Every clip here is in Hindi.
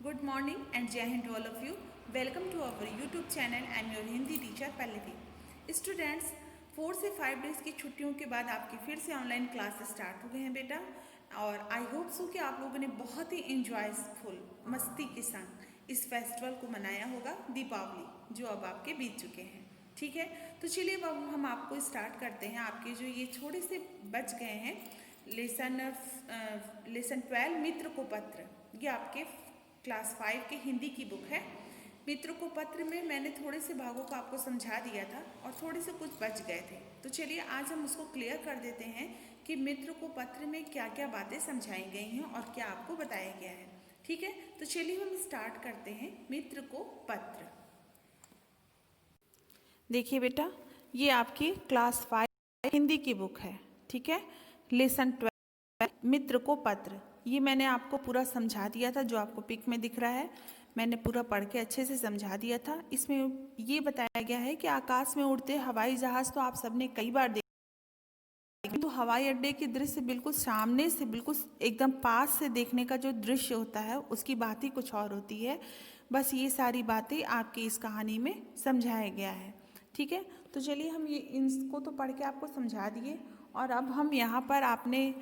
Good morning and Jai Hind to all of you. Welcome to our YouTube channel. I am your Hindi teacher Pallavi. Students 4 से 5 डेज़ की छुट्टियों के बाद आपकी फिर से ऑनलाइन क्लास स्टार्ट हो गए हैं बेटा। और आई होप सो कि आप लोगों ने बहुत ही इंजॉयफुल मस्ती के संग इस फेस्टिवल को मनाया होगा, दीपावली, जो अब आपके बीत चुके हैं। ठीक है, तो चलिए अब हम आपको स्टार्ट करते हैं। आपके जो ये थोड़े से बच गए हैं लेसन 12 मित्र को पत्र, ये आपके क्लास 5 के हिंदी की बुक है। मित्र को पत्र में मैंने थोड़े से भागों को आपको समझा दिया था और थोड़े से कुछ बच गए थे। तो चलिए आज हम उसको क्लियर कर देते हैं कि मित्र को पत्र में क्या क्या बातें समझाई गई हैं और क्या आपको बताया गया है। ठीक है, तो चलिए हम स्टार्ट करते हैं मित्र को पत्र। देखिए बेटा, ये आपकी क्लास 5 हिंदी की बुक है। ठीक है, लेसन 12 मित्र को पत्र, ये मैंने आपको पूरा समझा दिया था। जो आपको पिक में दिख रहा है मैंने पूरा पढ़ के अच्छे से समझा दिया था। इसमें ये बताया गया है कि आकाश में उड़ते हवाई जहाज़ तो आप सबने कई बार देखा, तो हवाई अड्डे के दृश्य बिल्कुल सामने से, बिल्कुल एकदम पास से देखने का जो दृश्य होता है उसकी बात ही कुछ और होती है। बस ये सारी बातें आपकी इस कहानी में समझाया गया है। ठीक है, तो चलिए हम ये इनको तो पढ़ के आपको समझा दिए। और अब हम यहाँ पर आपने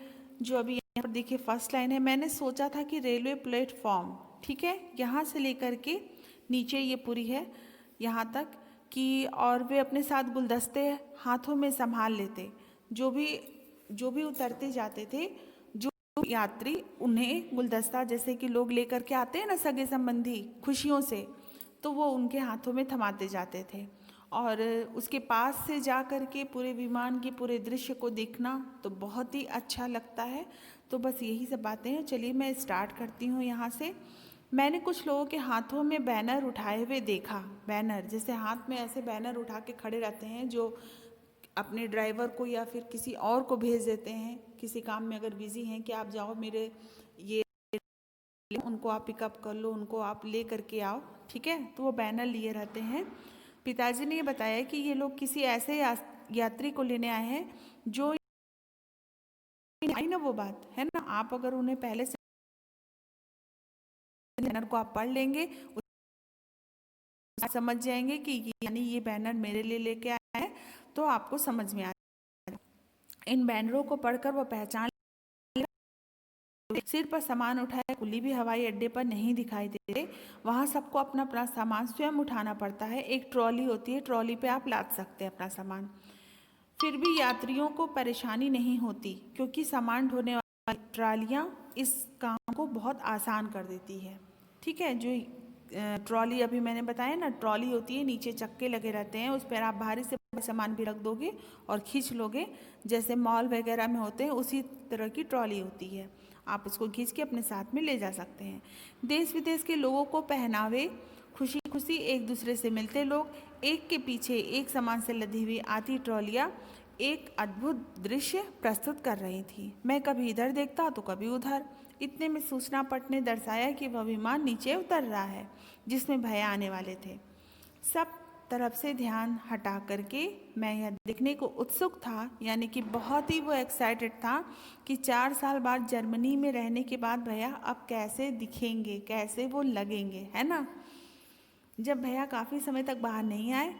जो अभी यहाँ पर देखिए फर्स्ट लाइन है, मैंने सोचा था कि रेलवे प्लेटफॉर्म, ठीक है, यहाँ से लेकर के नीचे ये पूरी है यहाँ तक कि, और वे अपने साथ गुलदस्ते हाथों में संभाल लेते। जो भी उतरते जाते थे, जो यात्री, उन्हें गुलदस्ता जैसे कि लोग लेकर के आते हैं ना सगे संबंधी खुशियों से, तो वो उनके हाथों में थमाते जाते थे। और उसके पास से जा कर के पूरे विमान के पूरे दृश्य को देखना तो बहुत ही अच्छा लगता है। तो बस यही सब बातें हैं। चलिए मैं स्टार्ट करती हूँ यहाँ से। मैंने कुछ लोगों के हाथों में बैनर उठाए हुए देखा। बैनर जैसे हाथ में ऐसे बैनर उठा के खड़े रहते हैं, जो अपने ड्राइवर को या फिर किसी और को भेज देते हैं, किसी काम में अगर बिजी हैं कि आप जाओ मेरे ये, उनको आप पिकअप कर लो, उनको आप ले करके आओ। ठीक है, तो वो बैनर लिए रहते हैं। पिताजी ने ये बताया कि ये लोग किसी ऐसे यात्री को लेने आए हैं जो, आई ना वो बात है ना, आप अगर उन्हें पहले से बैनर को आप पढ़ लेंगे, समझ जाएंगे कि यानी ये बैनर मेरे लिए लेके आया है, तो आपको समझ में आ जाएगा। इन बैनरों को पढ़कर वो पहचान, सिर पर सामान उठाए कुली भी हवाई अड्डे पर नहीं दिखाई देते। वहाँ सबको अपना अपना सामान स्वयं उठाना पड़ता है। एक ट्रॉली होती है, ट्रॉली पे आप लाद सकते हैं अपना सामान। फिर भी यात्रियों को परेशानी नहीं होती क्योंकि सामान ढोने वाली ट्रालियाँ इस काम को बहुत आसान कर देती है। ठीक है, जो ट्रॉली अभी मैंने बताया ना, ट्रॉली होती है, नीचे चक्के लगे रहते हैं, उस पर आप भारी से भारी सामान भी रख दोगे और खींच लोगे, जैसे मॉल वगैरह में होते हैं उसी तरह की ट्रॉली होती है। आप उसको खींच के अपने साथ में ले जा सकते हैं। देश विदेश के लोगों को पहनावे, खुशी खुशी एक दूसरे से मिलते लोग, एक के पीछे एक सामान से लदी हुई आती ट्रॉलियाँ एक अद्भुत दृश्य प्रस्तुत कर रही थी। मैं कभी इधर देखता तो कभी उधर। इतने में सूचना पट ने दर्शाया कि वह विमान नीचे उतर रहा है जिसमें भैया आने वाले थे। सब तरफ से ध्यान हटा करके मैं यह देखने को उत्सुक था, यानी कि बहुत ही वो एक्साइटेड था कि 4 साल बाद जर्मनी में रहने के बाद भैया अब कैसे दिखेंगे, कैसे वो लगेंगे, है ना। जब भैया काफ़ी समय तक बाहर नहीं आए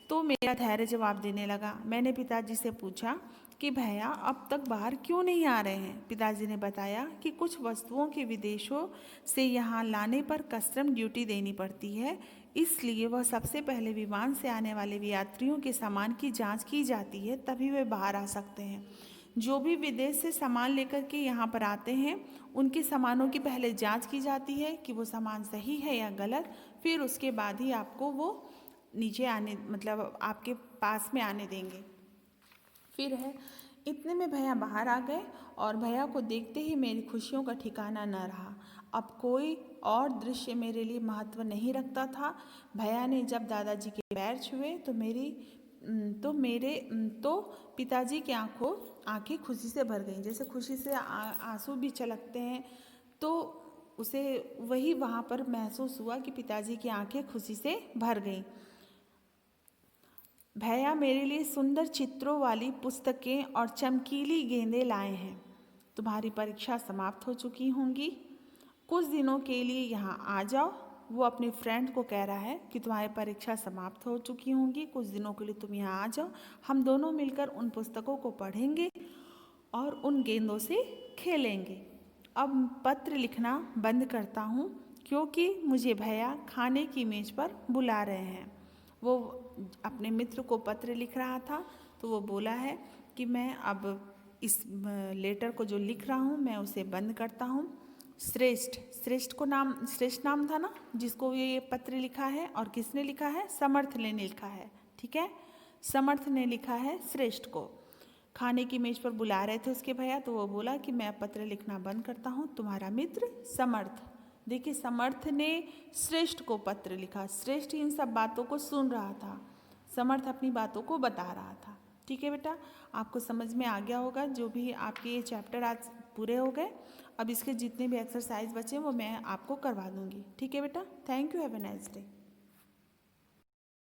तो मेरा धैर्य जवाब देने लगा। मैंने पिताजी से पूछा कि भैया अब तक बाहर क्यों नहीं आ रहे हैं। पिताजी ने बताया कि कुछ वस्तुओं के विदेशों से यहाँ लाने पर कस्टम ड्यूटी देनी पड़ती है, इसलिए वह सबसे पहले विमान से आने वाले यात्रियों के सामान की जांच की जाती है, तभी वे बाहर आ सकते हैं। जो भी विदेश से सामान लेकर के यहाँ पर आते हैं उनके सामानों की पहले जांच की जाती है कि वो सामान सही है या गलत, फिर उसके बाद ही आपको वो नीचे आने, मतलब आपके पास में आने देंगे। फिर है, इतने में भैया बाहर आ गए और भैया को देखते ही मेरी खुशियों का ठिकाना न रहा। अब कोई और दृश्य मेरे लिए महत्व नहीं रखता था। भैया ने जब दादाजी के पैर छुए तो पिताजी की आंखें खुशी से भर गईं। जैसे खुशी से आंसू भी छलकते हैं, तो उसे वही वहाँ पर महसूस हुआ कि पिताजी की आंखें खुशी से भर गईं। भैया मेरे लिए सुंदर चित्रों वाली पुस्तकें और चमकीली गेंदें लाए हैं। तुम्हारी परीक्षा समाप्त हो चुकी होंगी कुछ दिनों के लिए यहाँ आ जाओ। वो अपने फ्रेंड को कह रहा है कि तुम्हारी परीक्षा समाप्त हो चुकी होंगी, कुछ दिनों के लिए तुम यहाँ आ जाओ, हम दोनों मिलकर उन पुस्तकों को पढ़ेंगे और उन गेंदों से खेलेंगे। अब पत्र लिखना बंद करता हूँ क्योंकि मुझे भैया खाने की मेज़ पर बुला रहे हैं। वो अपने मित्र को पत्र लिख रहा था, तो वो बोला है कि मैं अब इस लेटर को जो लिख रहा हूँ मैं उसे बंद करता हूँ। श्रेष्ठ नाम था ना जिसको ये पत्र लिखा है, और किसने लिखा है? समर्थ ने लिखा है। ठीक है, समर्थ ने लिखा है श्रेष्ठ को। खाने की मेज पर बुला रहे थे उसके भैया, तो वो बोला कि मैं पत्र लिखना बंद करता हूँ, तुम्हारा मित्र समर्थ। देखिए, समर्थ ने श्रेष्ठ को पत्र लिखा, श्रेष्ठ इन सब बातों को सुन रहा था, समर्थ अपनी बातों को बता रहा था। ठीक है बेटा, आपको समझ में आ गया होगा। जो भी आपके ये चैप्टर आज पूरे हो गए, अब इसके जितने भी एक्सरसाइज बचे वो मैं आपको करवा दूँगी। ठीक है बेटा, thank you, have a nice day.